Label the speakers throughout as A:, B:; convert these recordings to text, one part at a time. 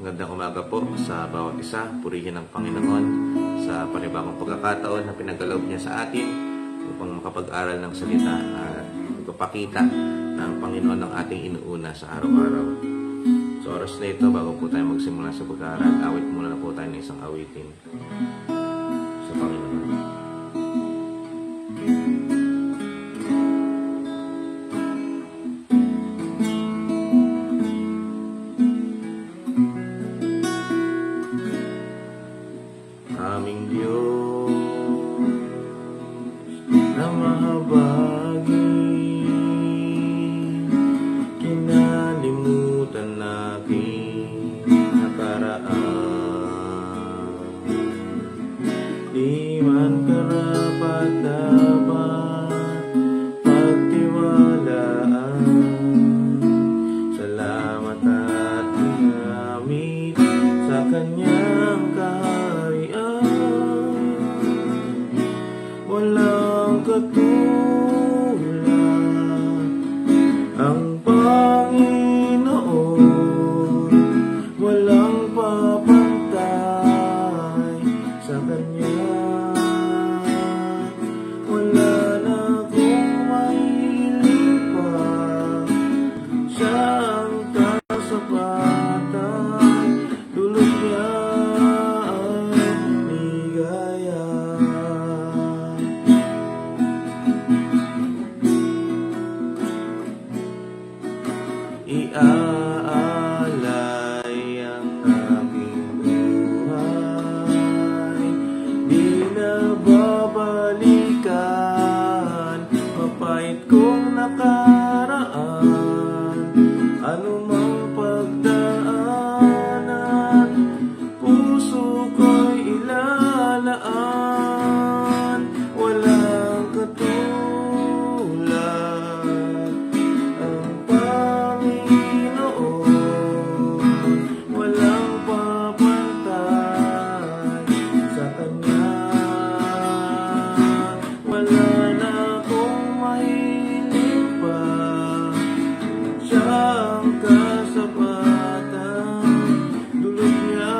A: Magandang umaga po sa bawat isa. Purihin ang Panginoon sa panibagong pagkakataon na pinagkaloob niya sa atin upang makapag-aral ng salita at magpapakita ng Panginoon ng ating inuuna sa araw-araw. Sa oras na ito, bago po tayo magsimula sa pag-aaral, awit muna na po tayo ng isang awitin sa Panginoon. Aming Diyos na mahabagin, kinalimutan natin nakaraan. Di man karapat-dapat pagtiwalaan. Salamat at ginamit sa Kanyang kaharian. Walang katulad ang Panginoon, walang papantay sa Kanya. Wala na akong mahiling pa, siya ang kasapatan, dulot niya ay ligaya. Iaalay ang aking buhay, di na babalikan, mapait kong nakaraan, anumang pagdaanan, puso ko'y ilalaan. Walang katulad ang Panginoon, walang papantay sa Kanya. Wala na akong mahiling pa, siya ang kasapatan, dulot niya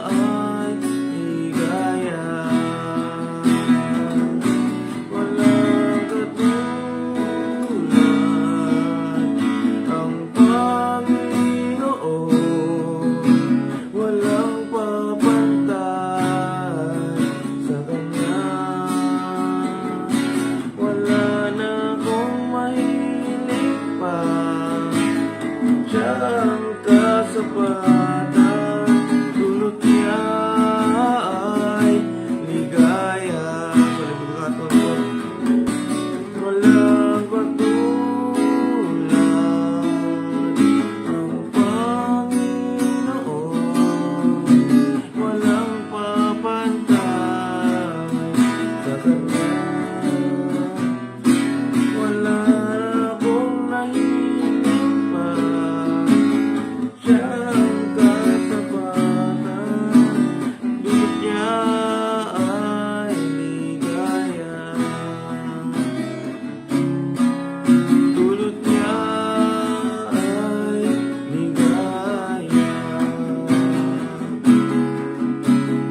A: ay ligaya. Walang katulad ang Panginoon, walang papantay sa Kanya. Wala na akong mahiling pa, siya ang kasapatan, dulot niya ay ligaya. Walang katulad ang Panginoon, walang papantay sa Kanya. Wala akong nahiling pa, siya ang kasapatan, dulot niya ay ligaya. Dulot niya ay ligaya.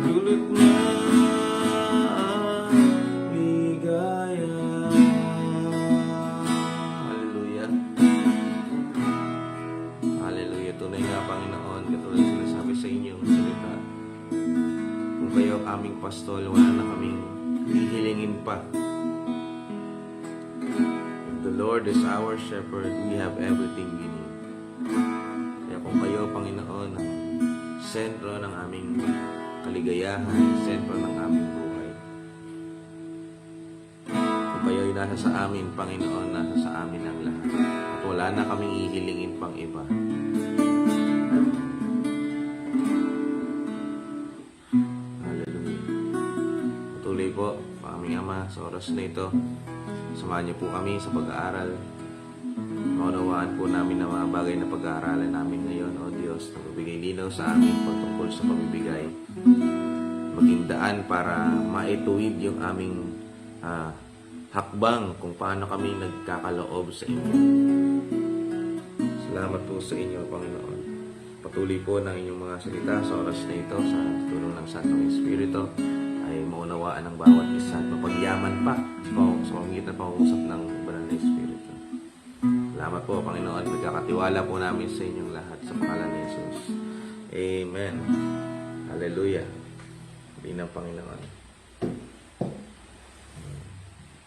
A: Dulot niya ay ligaya. Hallelujah. Hallelujah. Tunay nga, Panginoon, katulad na sinasabi sa inyong salita, kung kayo ang aming pastol, wala na kaming hihilingin pa. If the Lord is our shepherd, we have everything we need. Kaya kung kayo, Panginoon, ang sentro ng aming kaligayahan, sentro ng aming buhay. Kung kayo ay nasa sa amin, Panginoon, nasa sa amin ang lahat. At wala na kaming hihilingin pang iba. Hallelujah. Patuloy po, aming Ama, sa oras na ito, samahan niyo po kami sa pag-aaral. Maunawaan po namin ang mga bagay na pag-aaralan namin ngayon, O Diyos, na magbigay linaw sa amin pagtungkol sa pamibigay. Maging daan para maituwid yung aming hakbang kung paano kami nagkakaloob sa inyo. Salamat po sa inyo, Panginoon. patuloy po ng inyong mga salita sa oras na ito sa tulong ng Santong Espiritu ay maunawaan ng bawat isa at mapagyaman pa sa pamamagitan ng pangungusap ng Banal na Espiritu. Salamat po, Panginoon. Nagkakatiwala po namin sa inyong lahat sa pangalan ni Jesus. Amen. Hallelujah. Hindi ng Panginoon.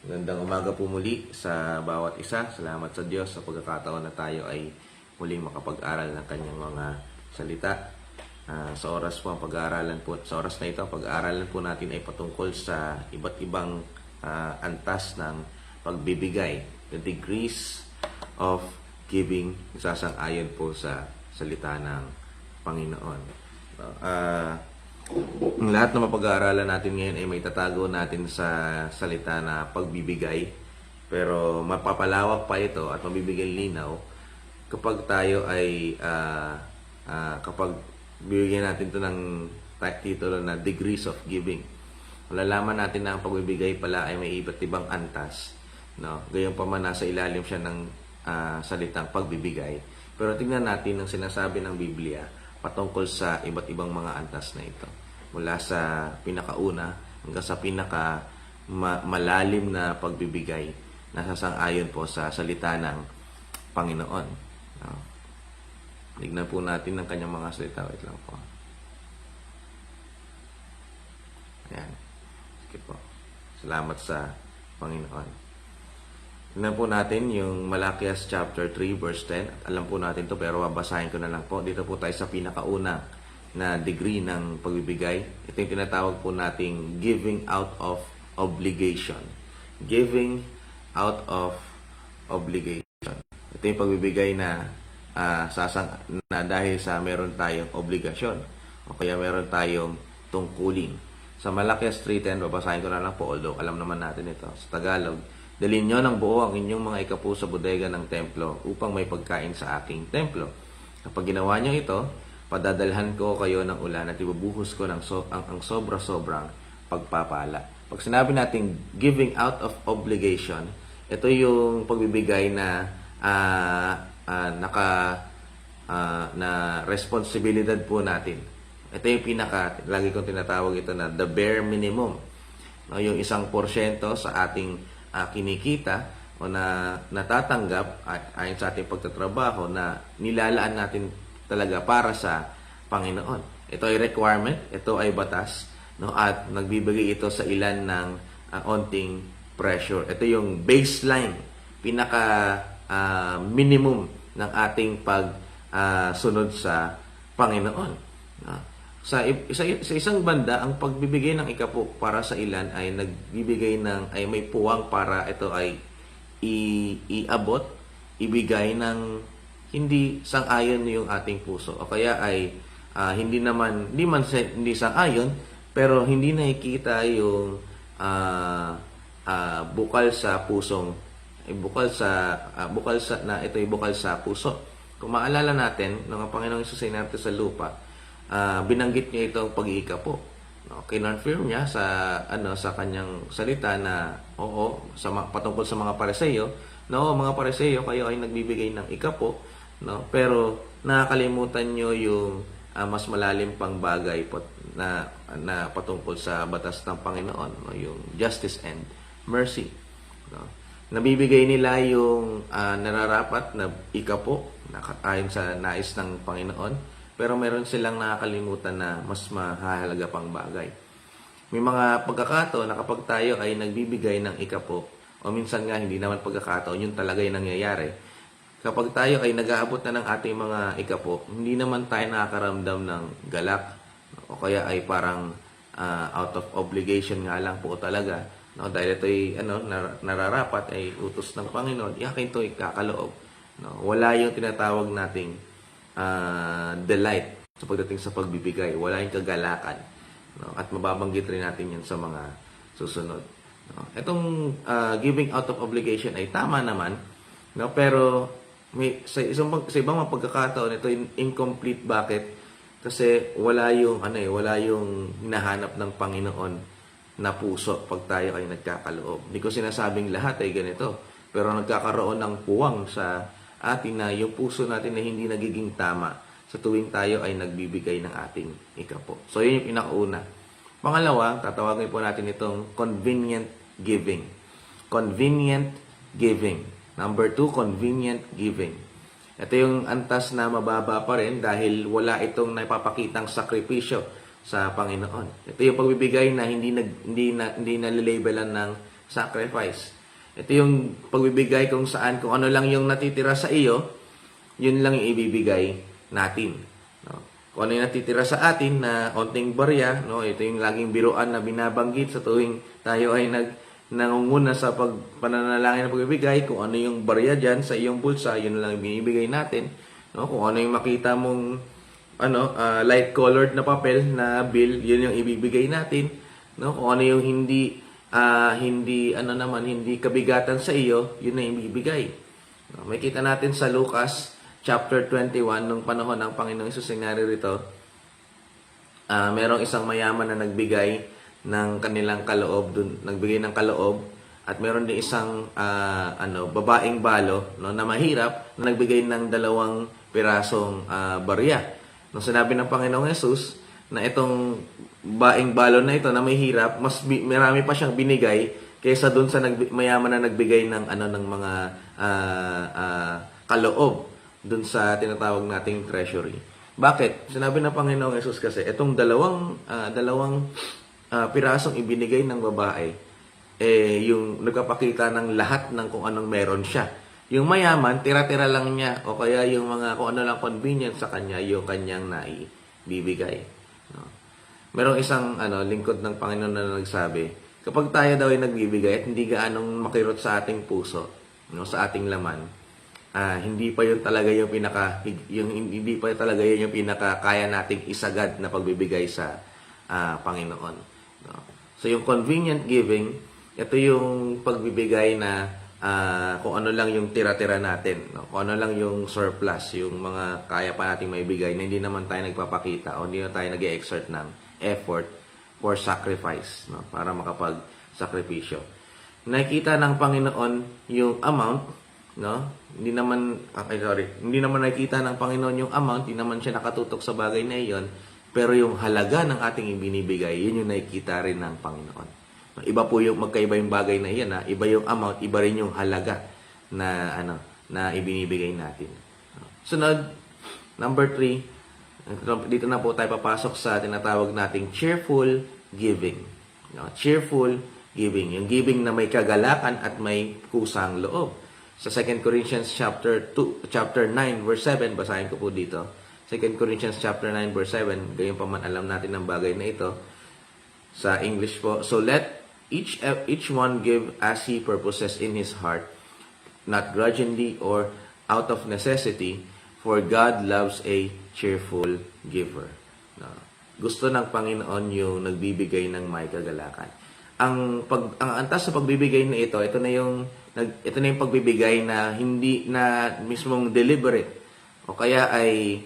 A: Gandang umaga po muli sa bawat isa. Salamat sa Diyos sa pagkakataon na tayo ay muling makapag-aral ng kanyang mga salita. Sa oras po ang pag-aaralan po, sa oras na ito, pag-aaralan po natin ay patungkol sa iba't ibang antas ng pagbibigay, the degrees of giving, sasang-ayon po sa salita ng Panginoon. Ang lahat na mapag-aaralan natin ngayon ay may tatago natin sa salita na pagbibigay, pero mapapalawak pa ito at mabibigyan linaw kapag tayo ay kapag bibigyan natin ito ng titulo na degrees of giving. Malalaman natin na ang pagbibigay pala ay may iba't ibang antas, no? Gayunpaman nasa ilalim siya ng salitang pagbibigay. Pero tingnan natin ang sinasabi ng Biblia patungkol sa iba't ibang mga antas na ito. Mula sa pinakauna hanggang sa pinaka malalim na pagbibigay na sasang-ayon po sa salita ng Panginoon. Tignan po natin ang kanyang mga salita. Wait lang po. Ayan. Sige po. Salamat sa Panginoon. Tignan po natin yung Malakias chapter 3 verse 10. At alam po natin to pero babasahin ko na lang po. Dito po tayo sa pinakauna na degree ng pagbibigay. Ito yung tinatawag po nating giving out of obligation. Giving out of obligation. Ito yung pagbibigay na dahil sa meron tayong obligasyon o kaya meron tayong tungkulin. Sa Malakias 3:10, babasahin ko na lang po, although alam naman natin ito sa Tagalog. Dalhin nyo ng buo ang inyong mga ikapu sa bodega ng templo upang may pagkain sa aking templo. Kapag ginawa nyo ito, padadalhan ko kayo ng ulan at ibubuhos ko ng ang sobra-sobrang pagpapala. Pag sinabi natin giving out of obligation, ito yung pagbibigay na na responsibilidad po natin. Ito yung lagi kong tinatawag ito na the bare minimum. No, yung 1% sa ating kinikita o na natatanggap ayon sa ating pagtatrabaho na nilalaan natin talaga para sa Panginoon. Ito ay requirement, ito ay batas, no, at nagbibigay ito sa ilan ng onting pressure. Ito yung baseline, minimum ng ating pagsunod sa Panginoon. Sa isang banda, ang pagbibigay ng ikapu para sa ilan ay ay may puwang para ito ay iabot, ibigay ng hindi sang-ayon yung ating puso. O kaya ay hindi sang-ayon, pero hindi nakikita yung bukal sa pusong bukal sa puso. Kung maalala natin, nung ang Panginoong Hesus ay narito sa lupa, binanggit niya itong pag-iikapo. No, kinonfirm niya sa kanyang salita na patungkol sa mga Pariseo, no, mga Pariseo, kayo ay nagbibigay ng ikapo, no, pero nakakalimutan niyo yung mas malalim pang bagay na patungkol sa batas ng Panginoon, no, yung justice and mercy. No. Nabibigay nila yung nararapat na ikapo ayon sa nais ng Panginoon, pero meron silang nakakalimutan na mas mahalaga pang bagay. May mga pagkakataon na kapag tayo ay nagbibigay ng ikapo, o minsan nga hindi naman pagkakataon, yun talaga yung nangyayari. Kapag tayo ay nag-aabot na ng ating mga ikapo, hindi naman tayo nakakaramdam ng galak, o kaya ay parang out of obligation nga lang po talaga. No, dahil ito ay nararapat ay utos ng Panginoon, yakin ito ay kakaloob. No, wala yung tinatawag nating delight sa pagdating sa pagbibigay. Wala yung kagalakan. No, at mababanggit rin natin yan sa mga susunod. No, itong giving out of obligation ay tama naman, no, pero sa ibang mga pagkakataon ito incomplete. Bakit? Kasi wala yung hinahanap ng Panginoon na puso pag tayo ay nagkakaloob. Hindi ko sinasabing lahat ay ganito, pero nagkakaroon ng puwang sa atin na yung puso natin na hindi nagiging tama sa tuwing tayo ay nagbibigay ng ating ikapo. So, yun yung pinakauna. Pangalawa, tatawagin po natin itong convenient giving. Convenient giving. Number 2, convenient giving. Ito yung antas na mababa pa rin dahil wala itong napapakitang sakripisyo sa Panginoon. Ito yung pagbibigay na hindi nalilabelan ng sacrifice. Ito yung pagbibigay kung ano lang yung natitira sa iyo, yun lang yung ibibigay natin. No? Kung ano yung natitira sa atin na onting barya, no? Ito yung laging biruan na binabanggit sa tuwing tayo ay nangunguna sa pananalangin ng pagbibigay. Kung ano yung barya dyan sa iyong bulsa, yun lang yung binibigay natin. No? Kung ano yung makita mong light colored na papel na bill, yun yung ibibigay natin. No? Kung ano yung hindi kabigatan sa iyo, yun na yung ibibigay. No? May kita natin sa Lucas chapter 21, nung panahon ng Panginoong Hesus nangyari rito, merong isang mayaman na nagbigay ng kanilang kaloob, nagbigay ng kaloob, at meron din isang babaeng balo, no, na mahirap, na nagbigay ng 2 pirasong barya. Nung sinabi ng Panginoong Hesus na itong babaeng balo na ito na mahirap, marami pa siyang binigay kaysa dun sa mayaman na nagbigay ng mga kaloob dun sa tinatawag nating treasury. Bakit? Sinabi ng Panginoong Hesus kasi, itong dalawang pirasong ibinigay ng babae, yung nagpapakita ng lahat ng kung anong meron siya. Yung mayaman, tira-tira lang niya, o kaya yung kung ano lang convenient sa kanya, yung kanyang naibibigay. No? Merong isang lingkod ng Panginoon na nagsabi, kapag tayo daw ay nagbibigay at hindi gaanong makirot sa ating puso, no, sa ating laman, hindi pa yun talaga yung hindi pa talaga yun yung kaya nating isagad na pagbibigay sa Panginoon. No? So yung convenient giving, ito yung pagbibigay na kung ano lang yung tira-tira natin, no? Kung ano lang yung surplus, yung mga kaya pa nating maibigay na hindi naman tayo nagpapakita o hindi na tayo nag-exert ng effort for sacrifice, no? Para makapag-sakripisyo. Nakikita ng Panginoon yung amount, no? Hindi naman nakikita ng Panginoon yung amount, hindi naman siya nakatutok sa bagay na iyon, pero yung halaga ng ating ibinibigay, yun yung nakikita rin ng Panginoon. Iba po yung magkaiba yung bagay na iyan, iba yung amount, iba rin yung halaga na na ibinibigay natin. Sunod, number 3, dito na po tayo papasok sa tinatawag nating cheerful giving. No? Cheerful giving, yung giving na may kagalakan at may kusang loob. Sa 2 Corinthians chapter 9 verse 7, basahin ko po dito. 2 Corinthians chapter 9 verse 7, gayon pa man alam natin ang bagay na ito. Sa English po, so let each one give as he purposes in his heart, not grudgingly or out of necessity, for God loves a cheerful giver. No. Gusto ng Panginoon yung nagbibigay ng may kagalakan. Ang antas sa pagbibigay na ito na yung pagbibigay na hindi na mismong deliberate o kaya ay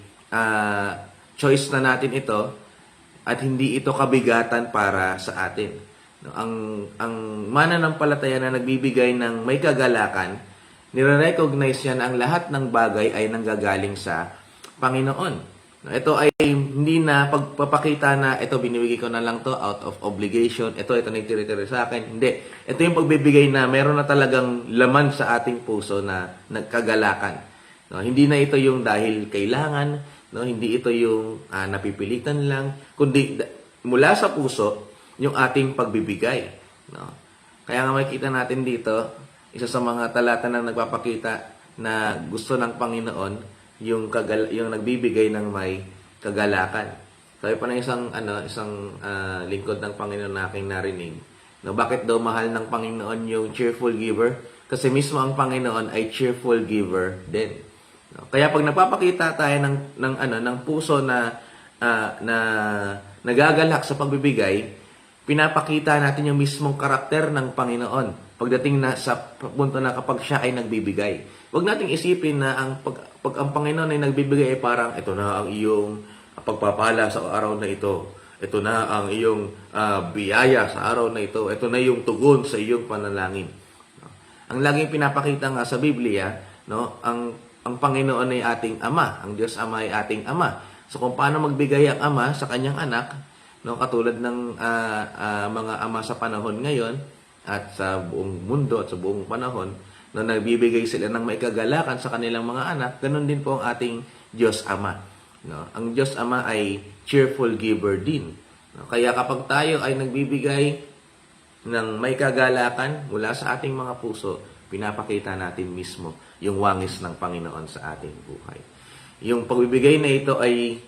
A: choice na natin ito at hindi ito kabigatan para sa atin. No, ang mananampalataya na nagbibigay ng may kagalakan, nire-recognize niya na ang lahat ng bagay ay nanggagaling sa Panginoon. Ito ay hindi na pagpapakita na ito binibigay ko na lang to out of obligation. Ito nagtitira-tira sa akin. Hindi. Ito yung pagbibigay na meron na talagang laman sa ating puso na nagkagalakan. No, hindi na ito yung dahil kailangan, no, hindi ito yung napipilitan lang, kundi mula sa puso yung ating pagbibigay. No. Kaya nga makikita natin dito, isa sa mga talata na nagpapakita na gusto ng Panginoon yung nagbibigay ng may kagalakan. Sabi pa ng isang lingkod ng Panginoon na aking narinig, no, bakit daw mahal ng Panginoon yung cheerful giver? Kasi mismo ang Panginoon ay cheerful giver din. No? Kaya pag nagpapakita tayo ng puso na nagagalak sa pagbibigay, pinapakita natin yung mismong karakter ng Panginoon pagdating na sa punto na kapag siya ay nagbibigay. Huwag nating isipin na pag ang Panginoon ay nagbibigay ay parang ito na ang iyong pagpapala sa araw na ito. Ito na ang iyong biyaya sa araw na ito. Ito na yung tugon sa iyong panalangin. No? Ang laging pinapakita nga sa Biblia, no, ang ang Panginoon ay ating Ama, ang Diyos Ama ay ating Ama. So kung paano magbigay ang Ama sa kanyang anak, no, katulad ng mga ama sa panahon ngayon at sa buong mundo at sa buong panahon, no, nagbibigay sila ng maikagalakan sa kanilang mga anak, ganun din po ang ating Diyos Ama. No? Ang Diyos Ama ay cheerful giver din. No? Kaya kapag tayo ay nagbibigay ng maikagalakan mula sa ating mga puso, pinapakita natin mismo yung wangis ng Panginoon sa ating buhay. Yung pagbibigay na ito ay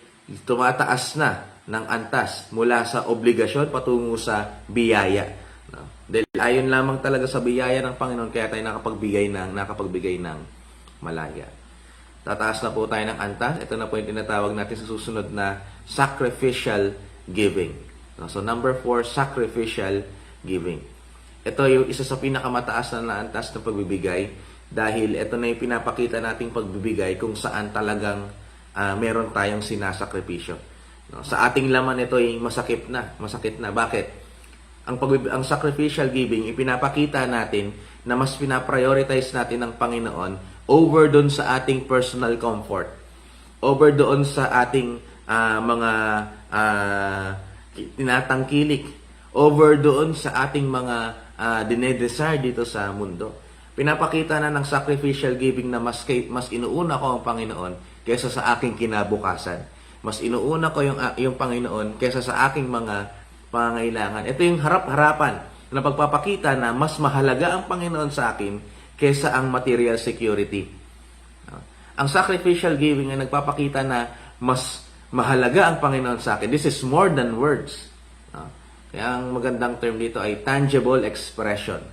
A: tumataas na ng antas mula sa obligasyon patungo sa biyaya. No? Dahil ayon lamang talaga sa biyaya ng Panginoon, kaya tayo nakapagbigay ng malaya. Tataas na po tayo ng antas. Ito na po yung tinatawag natin sa susunod na sacrificial giving. No? So number 4, sacrificial giving. Ito yung isa sa pinakamataas na antas ng pagbibigay dahil ito na yung pinapakita nating pagbibigay kung saan talagang meron tayong sinasakripisyo. No? Sa ating laman ito ay masakit na. Bakit? Ang sacrificial giving, ipinapakita natin na mas pinaprioritize natin ng Panginoon over doon sa ating personal comfort. Over doon sa ating mga tinatangkilik. Over doon sa ating mga dinedesire dito sa mundo. Pinapakita na ng sacrificial giving na mas inuuna ko ang Panginoon kaysa sa aking kinabukasan. Mas inuuna ko yung Panginoon kaysa sa aking mga pangangailangan. Ito yung harap-harapan na pagpapakita na mas mahalaga ang Panginoon sa akin kaysa ang material security. Ang sacrificial giving ay nagpapakita na mas mahalaga ang Panginoon sa akin. This is more than words. Kaya ang magandang term dito ay tangible expression.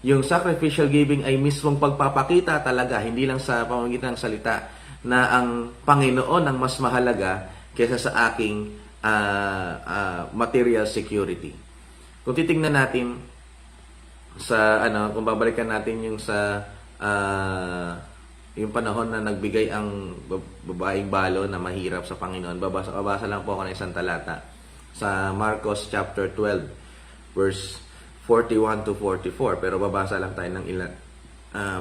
A: Yung sacrificial giving ay mismong pagpapakita talaga, hindi lang sa pamamagitan ng salita, na ang Panginoon ang mas mahalaga kaysa sa aking material security. Kung titingnan natin sa kung babalikan natin yung sa yung panahon na nagbigay ang babaeng balo na mahirap sa Panginoon, babasa lang po ako ng isang talata sa Marcos chapter 12 verse 41 to 44, pero babasa lang tayo ng ilang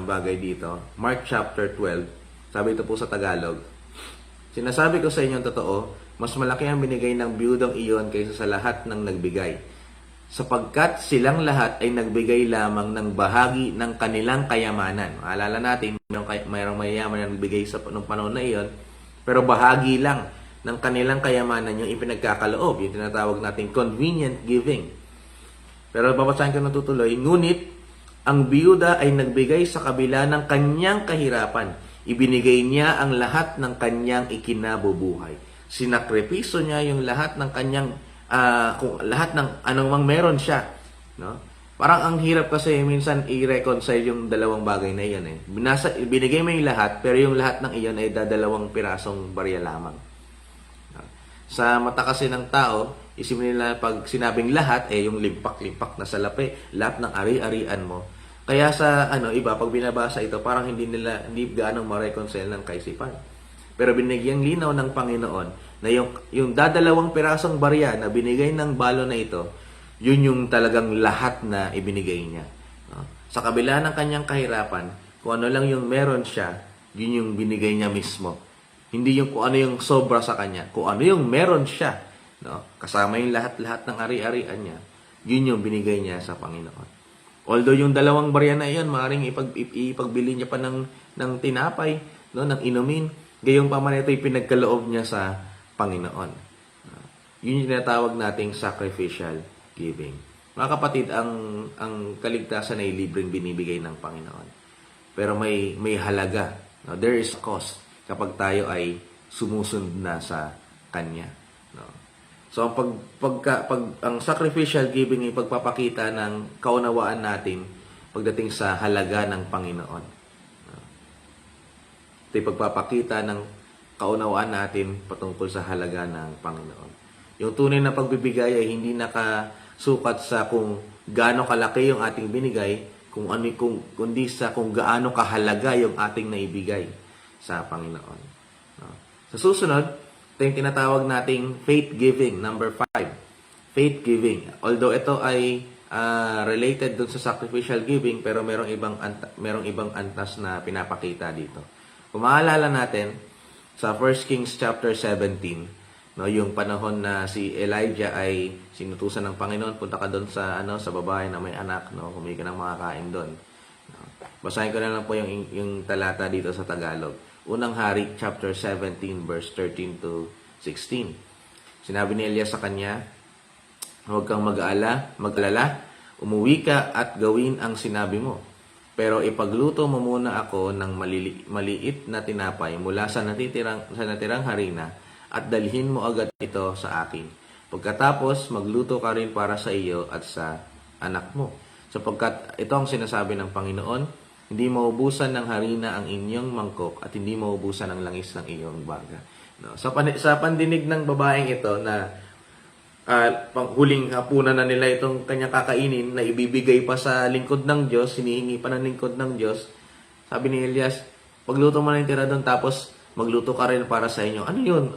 A: bagay dito. Mark chapter 12, sabi ito po sa Tagalog, "Sinasabi ko sa inyo ang totoo, mas malaki ang binigay ng biyudang iyon kaysa sa lahat ng nagbigay, sapagkat silang lahat ay nagbigay lamang ng bahagi ng kanilang kayamanan." Maalala natin, mayroong mayayaman na nagbigay sa nung panahon na iyon, pero bahagi lang ng kanilang kayamanan yung ipinagkakaloob, yung tinatawag nating convenient giving. Pero babasahin ko na tutuloy, "Ngunit ang biyuda ay nagbigay sa kabila ng kanyang kahirapan. Ibinigay niya ang lahat ng kanyang ikinabubuhay." Sinakripiso niya yung lahat ng kanyang lahat ng anumang meron siya, no? Parang ang hirap kasi minsan i-reconcile yung dalawang bagay na iyon eh. Binigay mo yung lahat, pero yung lahat ng iyon ay dadalawang pirasong barya lamang. Sa mata kasi ng tao, isipin nila pag sinabing lahat, yung limpak-limpak na salapi, lahat ng ari-arian mo. Kaya sa iba, pag binabasa ito, parang hindi gaanong ma-reconcile ng kaisipan. Pero binigyang linaw ng Panginoon na yung dadalawang pirasong barya na binigay ng balo na ito, yun yung talagang lahat na ibinigay niya. Sa kabila ng kanyang kahirapan, kung ano lang yung meron siya, yun yung binigay niya mismo. Hindi yung kung ano yung sobra sa kanya. Kung ano yung meron siya, no? Kasama yung lahat-lahat ng ari-arian niya, yun yung binigay niya sa Panginoon. Although yung dalawang barya na iyon, maaaring ipagbili niya pa ng tinapay, no? Ng inumin, gayong pa man ito pinagkaloob niya sa Panginoon. Yun yung tinatawag nating sacrificial giving. Mga kapatid, ang kaligtasan ay libreng binibigay ng Panginoon. Pero may halaga. No? There is a cost kapag tayo ay sumusunod na sa Kanya. No? So, ang sacrificial giving ay pagpapakita ng kaunawaan natin pagdating sa halaga ng Panginoon. No? Ito ay pagpapakita ng kaunawaan natin patungkol sa halaga ng Panginoon. Yung tunay na pagbibigay ay hindi nakasukat sa kung gaano kalaki yung ating binigay, kundi sa kung gaano kahalaga yung ating naibigay sa Panginoon. No? Sa susunod, ito yung tinatawag nating faith giving, number 5. Faith giving. Although ito ay related dun sa sacrificial giving, pero merong ibang antas na pinapakita dito. Kung maalala natin sa 1 Kings chapter 17, no, yung panahon na si Elijah ay sinutusan ng Panginoon, punta ka doon sa sa babae na may anak, no, humingi ka ng makakain doon. No. Basahin ko na lang po yung talata dito sa Tagalog. Unang Hari chapter 17 verse 13 to 16. Sinabi ni Elias sa kanya, huwag kang mag-alala, umuwi ka at gawin ang sinabi mo. Pero ipagluto mo muna ako ng maliit na tinapay mula sa natirang harina at dalhin mo agad ito sa akin. Pagkatapos, magluto ka rin para sa iyo at sa anak mo. Sapagkat ito ang sinasabi ng Panginoon, hindi maubusan ng harina ang inyong mangkok at hindi maubusan ng langis ng iyong baga. No? Sa pandinig ng babaeng ito na panghuling hapunan na nila itong kanyang kakainin na ibibigay pa sa lingkod ng Diyos, hinihingi pa ng lingkod ng Diyos, sabi ni Elias, pagluto mo na yung tira doon, tapos magluto ka rin para sa inyo. Ano yun?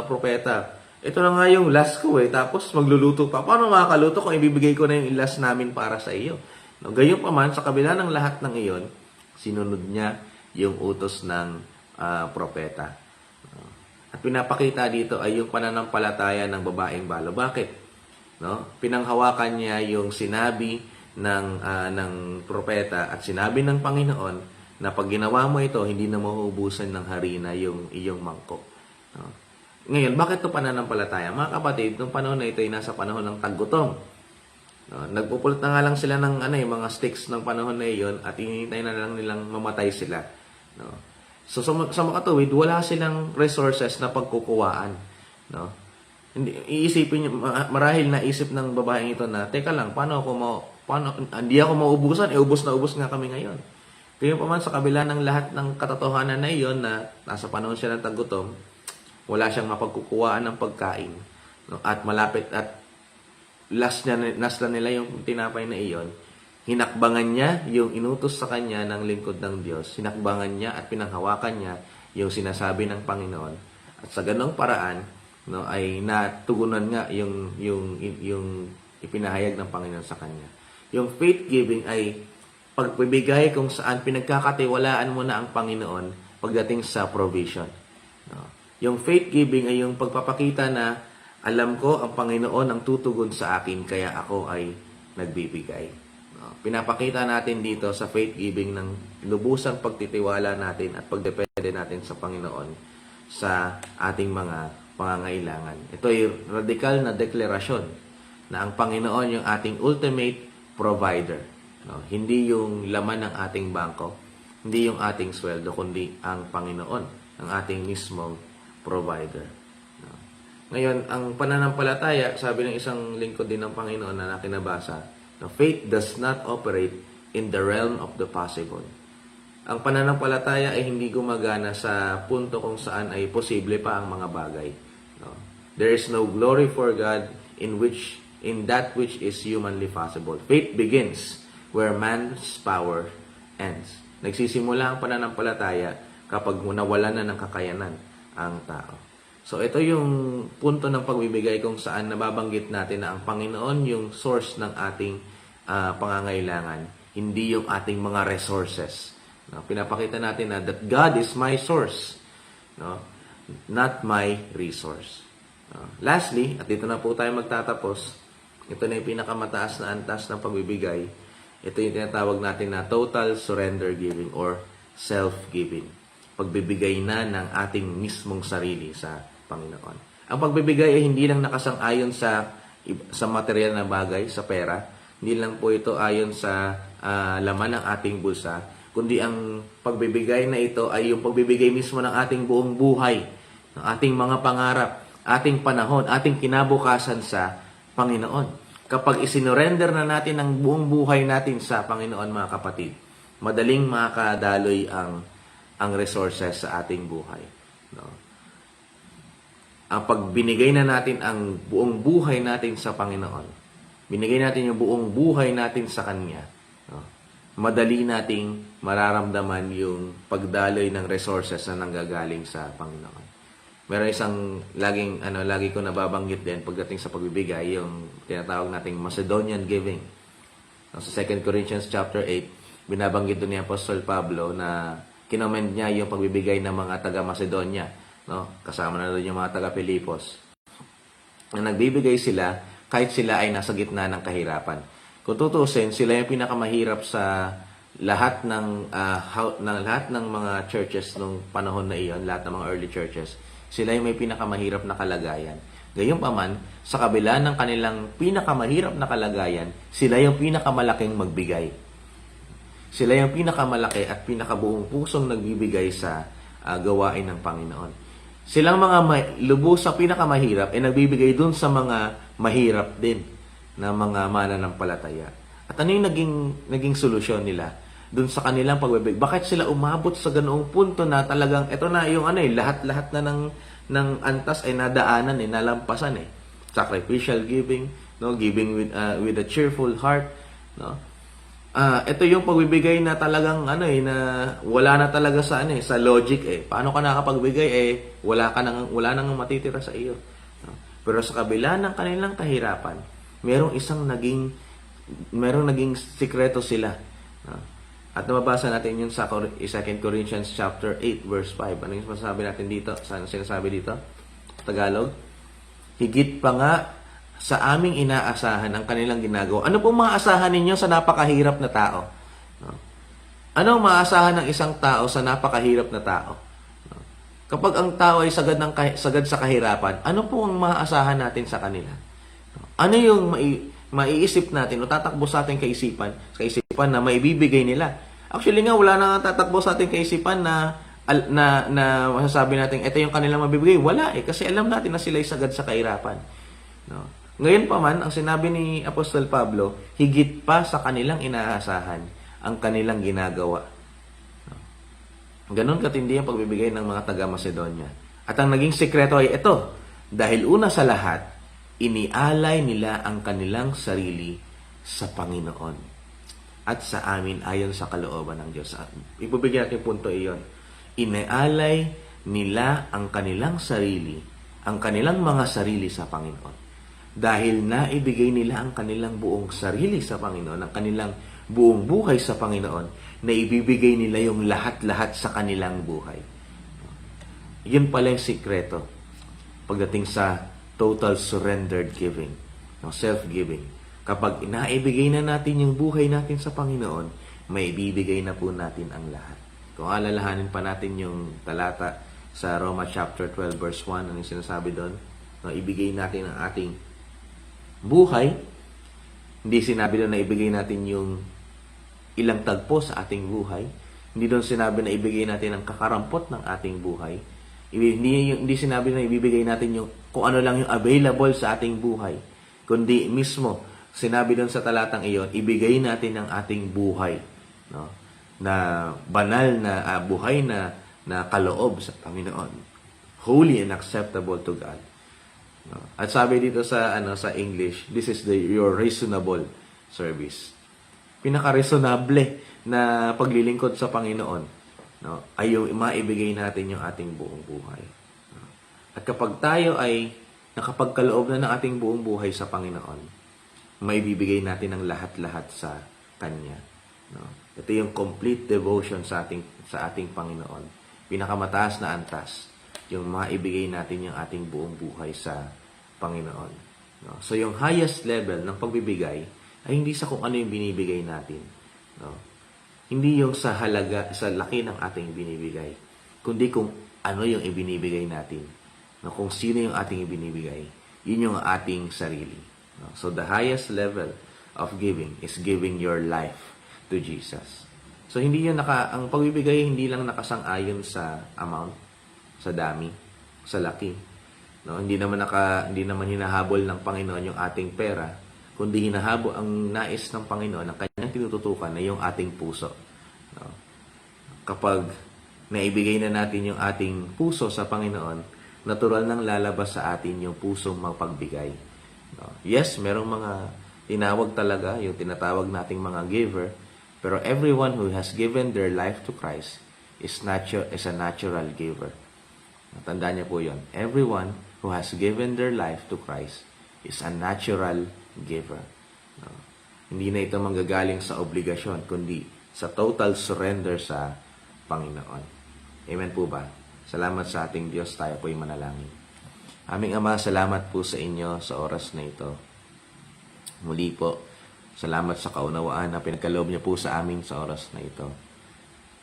A: Propeta? Ito na nga yung last ko tapos magluluto pa. Paano makakaluto kung ibibigay ko na yung last namin para sa iyo? No, gayon pa man, sa kabila ng lahat ng iyon, sinunod niya yung utos ng propeta. At pinapakita dito ay yung pananampalataya ng babaeng balo. Bakit? No? Pinanghawakan niya yung sinabi ng propeta at sinabi ng Panginoon na pag ginawa mo ito, hindi na mauubusan ng harina yung iyong mangkok. No? Ngayon, bakit ito pananampalataya? Mga kapatid, nung panahon na ito ay nasa panahon ng taggutom. No? Nagpupulot na nga lang sila ng mga sticks ng panahon na iyon at hinihintay na lang nilang mamatay sila. No? So sa makatuwid, wala silang resources na pagkukuwaan, no? Iisipin niyo, marahil naisip ng babaeng ito na, teka lang, paano hindi ako maubusan, ubos na ubos nga kami ngayon. Kaya pa man sa kabila ng lahat ng katotohanan na iyon na nasa panahon siya ng taggutom, wala siyang mapagkukuwaan ng pagkain, no? At malapit at last na nila yung tinapay na iyon. Hinakbangan niya yung inutos sa kanya ng lingkod ng Diyos. Hinakbangan niya at pinanghawakan niya yung sinasabi ng Panginoon. At sa ganong paraan, no, ay natugunan nga yung ipinahayag ng Panginoon sa kanya. Yung faith giving ay pagbibigay kung saan pinagkakatiwalaan mo na ang Panginoon pagdating sa provision. No. Yung faith giving ay yung pagpapakita na alam ko ang Panginoon ang tutugon sa akin kaya ako ay nagbibigay. Pinapakita natin dito sa faith giving ng lubusang pagtitiwala natin at pagdepende natin sa Panginoon sa ating mga pangangailangan. Ito ay radikal na deklarasyon na ang Panginoon yung ating ultimate provider. No? Hindi yung laman ng ating bangko, hindi yung ating sweldo, kundi ang Panginoon, ang ating mismong provider. No? Ngayon, ang pananampalataya, sabi ng isang lingkod din ng Panginoon na nakinabasa, no, faith does not operate in the realm of the possible. Ang pananampalataya ay hindi gumagana sa punto kung saan ay posible pa ang mga bagay. No? There is no glory for God in that which is humanly possible. Faith begins where man's power ends. Nagsisimula ang pananampalataya kapag nawalan na ng kakayanan ang tao. So ito yung punto ng pagbibigay kung saan nababanggit natin na ang Panginoon yung source ng ating pangangailangan, hindi yung ating mga resources. No? Pinapakita natin na that God is my source, no? Not my resource. Lastly, at dito na po tayo magtatapos, ito na yung pinakamataas na antas ng pagbibigay. Ito yung tinatawag natin na total surrender giving or self-giving. Pagbibigay na ng ating mismong sarili sa Panginoon. Ang pagbibigay ay hindi lang nakasang-ayon sa material na bagay, sa pera. Hindi lang po ito ayon sa laman ng ating bulsa, kundi ang pagbibigay na ito ay yung pagbibigay mismo ng ating buong buhay, ng ating mga pangarap, ating panahon, ating kinabukasan sa Panginoon. Kapag isinorender na natin ang buong buhay natin sa Panginoon, mga kapatid, madaling makadaloy ang resources sa ating buhay. No? Ang pagbinigay na natin ang buong buhay natin sa Panginoon, binigay natin yung buong buhay natin sa Kanya, no? Madali nating mararamdaman yung pagdaloy ng resources na nanggagaling sa Panginoon. Meron isang lagi ko nababanggit din pagdating sa pagbibigay, yung tinatawag nating Macedonian giving. Sa 2 Corinthians chapter 8, binabanggit doon ni Apostol Pablo na kinommend niya yung pagbibigay ng mga taga Macedonia, no? Kasama na doon yung mga taga Filipos. Na nagbibigay sila kahit sila ay nasa gitna ng kahirapan. Kung tutusin, sila yung pinakamahirap sa lahat ng lahat ng mga churches nung panahon na iyon, lahat ng mga early churches. Sila yung may pinakamahirap na kalagayan. Gayunpaman, sa kabila ng kanilang pinakamahirap na kalagayan, sila yung pinakamalaking magbigay. Sila yung pinakamalaki at pinakabuong pusong nagbibigay sa gawain ng Panginoon. Silang mga lubos sa pinakamahirap ay nagbibigay dun sa mga mahirap din na mga mananampalataya. At ano yung naging solusyon nila dun sa kanilang pagbibigay? Bakit sila umabot sa ganoong punto na talagang ito na yung lahat-lahat na ng antas ay nadaanan, nalampasan sacrificial giving, no, giving with a cheerful heart, no. Ito yung pagbibigay na talagang na wala na talaga sa sa logic Paano ka nakapagbigay wala nang matitira sa iyo. No? Pero sa kabila ng kanilang kahirapan, merong naging sikreto sila. No? At nababasa natin yun sa 2 Corinthians chapter 8 verse 5. Ano yung masasabi natin dito? Saan sinasabi dito? Tagalog. Higit pa nga sa aming inaasahan ang kanilang ginagawa. Ano pong maaasahan ninyo sa napakahirap na tao? No? Ano ang maaasahan ng isang tao sa napakahirap na tao? No? Kapag ang tao ay sagad sa kahirapan, ano po ang maaasahan natin sa kanila? No? Ano yung maiisip natin o tatakbo sa ating kaisipan na maibibigay nila? Actually nga, wala na tatakbo sa ating kaisipan na masasabi natin, ito yung kanilang mabibigay. Wala kasi alam natin na sila ay sagad sa kahirapan. No? Ngayon pa man, ang sinabi ni Apostol Pablo, higit pa sa kanilang inaasahan ang kanilang ginagawa. Ganon katindi ang pagbibigay ng mga taga-Macedonia. At ang naging sekreto ay ito, dahil una sa lahat, inialay nila ang kanilang sarili sa Panginoon at sa amin ayon sa kalooban ng Diyos. Ibibigyan natin punto iyon. Inialay nila ang kanilang sarili, ang kanilang mga sarili sa Panginoon. Dahil naibigay nila ang kanilang buong sarili sa Panginoon, ang kanilang buong buhay sa Panginoon, na ibibigay nila yung lahat-lahat sa kanilang buhay. Yun pala yung sikreto pagdating sa total surrendered giving, self-giving. Kapag inaibigay na natin yung buhay natin sa Panginoon, may ibibigay na po natin ang lahat. Kung alalahanin pa natin yung talata sa Roma chapter 12 verse 1, ano yung sinasabi doon? Ibigay natin ang ating buhay. Hindi sinabi doon na ibigay natin yung ilang tagpo sa ating buhay. Hindi doon sinabi na ibigay natin ang kakarampot ng ating buhay. Hindi sinabi na ibibigay natin yung kung ano lang yung available sa ating buhay. Kundi mismo, sinabi doon sa talatang iyon, ibigay natin ang ating buhay. No? Na banal na buhay na kaloob sa Panginoon. Holy and acceptable to God. No? At sabi dito sa English, this is your reasonable service. Pinaka-reasonable na paglilingkod sa Panginoon, no, ay yung maibigay natin yung ating buong buhay. No? At kapag tayo ay nakapagkaloob na ng ating buong buhay sa Panginoon, maibibigay natin ang lahat-lahat sa Kanya. No? Ito yung complete devotion sa ating Panginoon. Pinakamataas na antas, yung maibigay natin yung ating buong buhay sa Panginoon. No? So yung highest level ng pagbibigay ay hindi sa kung ano yung binibigay natin. No? Hindi yung sa halaga, sa laki ng ating binibigay, kundi kung ano yung ibinibigay natin. No? Kung sino yung ating ibinibigay, yun yung ating sarili. No? So the highest level of giving is giving your life to Jesus. So hindi yun ang pagbibigay hindi lang nakasang-ayon sa amount, sa dami, sa laki. No, hindi naman hinahabol ng Panginoon yung ating pera, kundi hinahabol ang nais ng Panginoon, ang kanyang tinututukan na yung ating puso. No? Kapag naibigay na natin yung ating puso sa Panginoon, natural nang lalabas sa atin yung pusong mapagbigay. No? Yes, merong mga tinawag talaga, yung tinatawag nating mga giver, pero everyone who has given their life to Christ is a natural giver. Tandaan niyo po yun. Everyone who has given their life to Christ is a natural giver. No? Hindi na ito manggagaling sa obligasyon, kundi sa total surrender sa Panginoon. Amen po ba? Salamat sa ating Diyos, tayo po'y manalangin. Aming Ama, salamat po sa inyo sa oras na ito. Muli po, salamat sa kaunawaan na pinagkaloob niyo po sa amin sa oras na ito.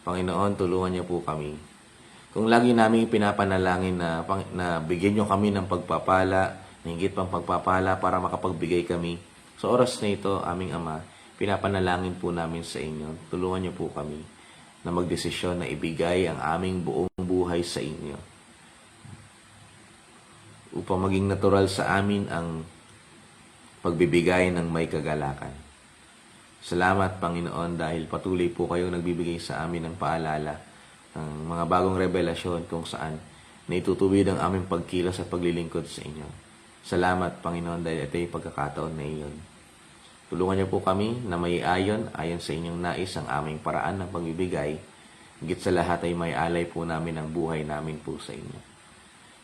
A: Panginoon, tulungan niyo po kami. Kung lagi namin pinapanalangin na bigyan niyo kami ng pagpapala, higit pang pagpapala para makapagbigay kami, sa oras na ito, aming Ama, pinapanalangin po namin sa inyo. Tulungan niyo po kami na magdesisyon na ibigay ang aming buong buhay sa inyo. Upang maging natural sa amin ang pagbibigay ng may kagalakan. Salamat, Panginoon, dahil patuloy po kayong nagbibigay sa amin ng paalala ng mga bagong revelasyon kung saan naitutuwid ang aming pagkilos at paglilingkod sa inyo. Salamat, Panginoon, dahil ito ay pagkakataon na iyon. Tulungan niyo po kami na may ayon sa inyong nais ang aming paraan ng pagbibigay. Higit sa lahat ay may alay po namin ang buhay namin po sa inyo.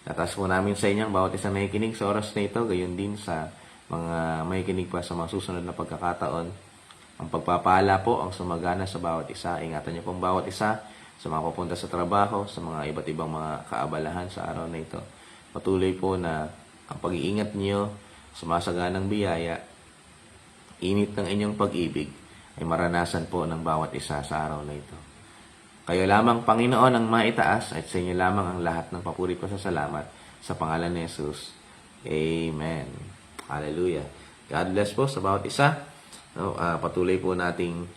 A: Tatas po namin sa inyo bawat isang nakikinig sa oras na ito, gayon din sa mga makikinig pa sa mga susunod na pagkakataon. Ang pagpapala po ang sumagana sa bawat isa. Ingatan niyo pong bawat isa sa mga pupunta sa trabaho, sa mga iba't ibang mga kaabalahan sa araw na ito. Patuloy po na ang pag-iingat niyo, sumasaganang biyaya, init ng inyong pag-ibig ay maranasan po ng bawat isa sa araw na ito. Kayo lamang, Panginoon, ang maitaas at sa inyo lamang ang lahat ng papuri ko sa salamat sa pangalan ni Jesus. Amen. Hallelujah. God bless po sa bawat isa. Patuloy po nating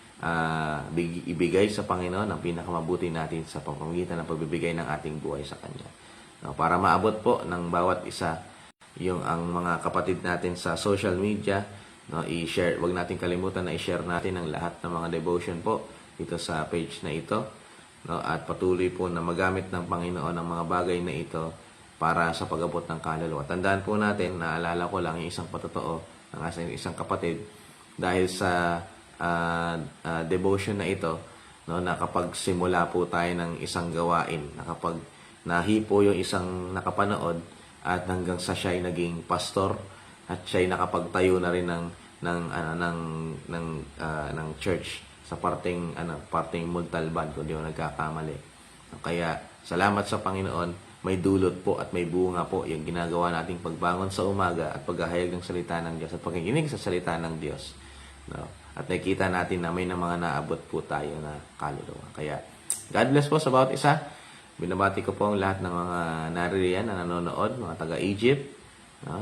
A: ibigay sa Panginoon ang pinakamabuti natin sa pamamagitan ng pagbibigay ng ating buhay sa Kanya. Para maabot po ng bawat isa yung ang mga kapatid natin sa social media, i-share, wag natin kalimutan na i-share natin ang lahat ng mga devotion po dito sa page na ito, at patuloy po na magamit ng Panginoon ang mga bagay na ito para sa pag-abot ng kaluluwa. Tandaan po natin, naalala ko lang yung isang patotoo ng isang kapatid dahil sa devotion na ito, na kapag simula po tayo ng isang gawain, na kapag nahipo yung isang nakapanood at hanggang sa siya ay naging pastor, at siya ay nakapagtayo na rin ng church sa parteng Montalban, kung di mo nagkakamali. Kaya salamat sa Panginoon, may dulot po at may bunga po yung ginagawa nating pagbangon sa umaga at paghahayag ng salita ng Diyos at pagkikinig sa salita ng Diyos. At nakikita natin na may mga naabot po tayo na kaluluwa. Kaya God bless po sa bawat isa. Binabati ko po ang lahat ng mga naririyan na nanonood, mga taga-Egypt,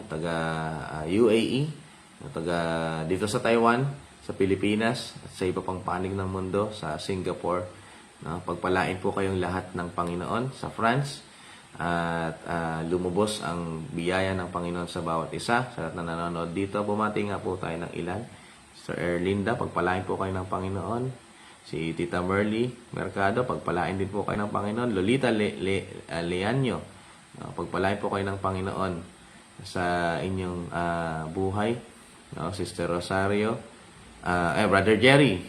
A: taga UAE, taga dito sa Taiwan, sa Pilipinas, at sa iba pang panig ng mundo, sa Singapore. Pagpalain po kayong lahat ng Panginoon sa France, at lumubos ang biyaya ng Panginoon sa bawat isa. Sa lahat na nanonood dito, bumati nga po tayo ng ilan. Sir Erlinda, pagpalain po kayo ng Panginoon. Si Tita Merly Mercado, pagpalain din po kayo ng Panginoon. Lolita Leanyo, pagpalain po kayo ng Panginoon sa inyong buhay. Sister Rosario, Brother Jerry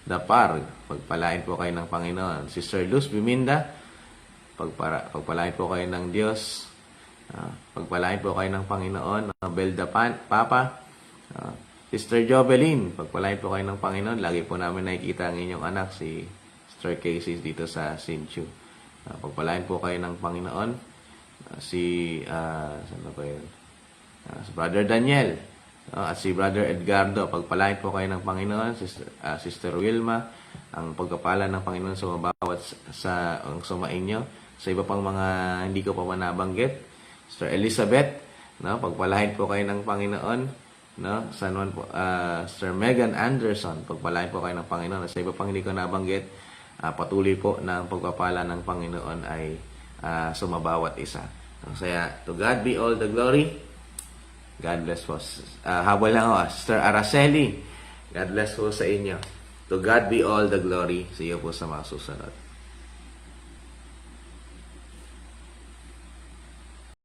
A: Dapar, pagpalain po kayo ng Panginoon. Sister Luz Biminda, pagpalain po kayo ng Diyos. Pagpalain po kayo ng Panginoon. Belda Papa, Sister Jovelyn, pagpalain po kayo ng Panginoon. Lagi po namin nakikita ang inyong anak, si Sister Casey dito sa Sinchu. Pagpalain po kayo ng Panginoon. Saan ba yun? Si Brother Daniel, at si Brother Edgardo, pagpalain po kayo ng Panginoon. Sister Wilma, ang pagkapala ng Panginoon sa bawat ang sumainyo. Sa iba pang mga hindi ko pa manabanggit. Sister Elizabeth, pagpalain po kayo ng Panginoon. San Juan po, Sir Megan Anderson, pagpalain po kayo ng Panginoon. Sa iba pang hindi ko nabanggit, patuloy po na ang pagpapala ng Panginoon ay sumabawat isa. Kaya, to God be all the glory. God bless po. Habol lang ako, Sister Araceli, God bless po sa inyo. To God be all the glory. See you po sa mga susunod.